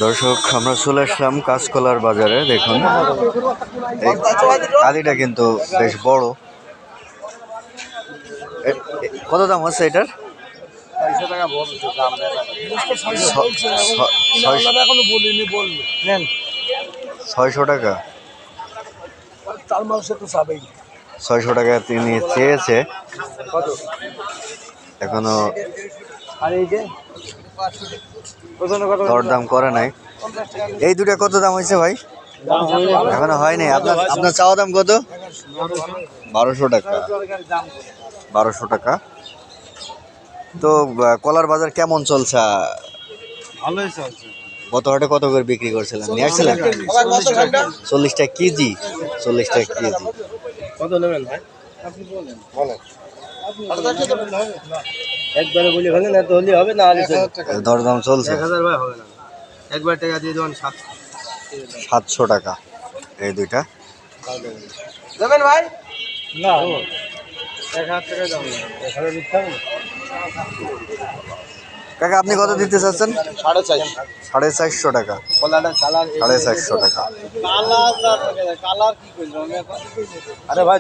দর্শক আমরা চলে আসলাম কাঁচকলার বাজারে। দেখুন এই কালিটা কিন্তু বেশ বড়। কত দাম হচ্ছে এটার? 600 টাকা। 600 টাকা তিনি চেয়েছে, এখনো দরদাম করে নাই। এই দুটা কত দাম হয়েছে ভাই? এখনো হয়নি। আপনার চাওয়া দাম কত? 1200 টাকা। 1200 টাকা। তো কলার বাজার কেমন চলছে? ভালোই চলছে। গত হাটে কত করে বিক্রি করছিলেন? নিয়ে আসছিলেন 40 টাকা কেজি। 40 টাকা কেজি। কত নেবেন ভাই? আপনি বলেন। একবারে বলি হলে না, তো হলে হবে না। দরদাম চলছে। 1000 ভাই হবে না। একবার টাকা দিয়ে দেবেন 700 টাকা এই দুইটা। দেবেন ভাই? না 1000 টাকা দাম। 1000 দিতে হবে না। কাকা আপনি কত দিতে চাচ্ছেন? 450 টাকা। কলাটা কালার 450 টাকা। কালার কি কইলো আমি এখন? আরে ভাই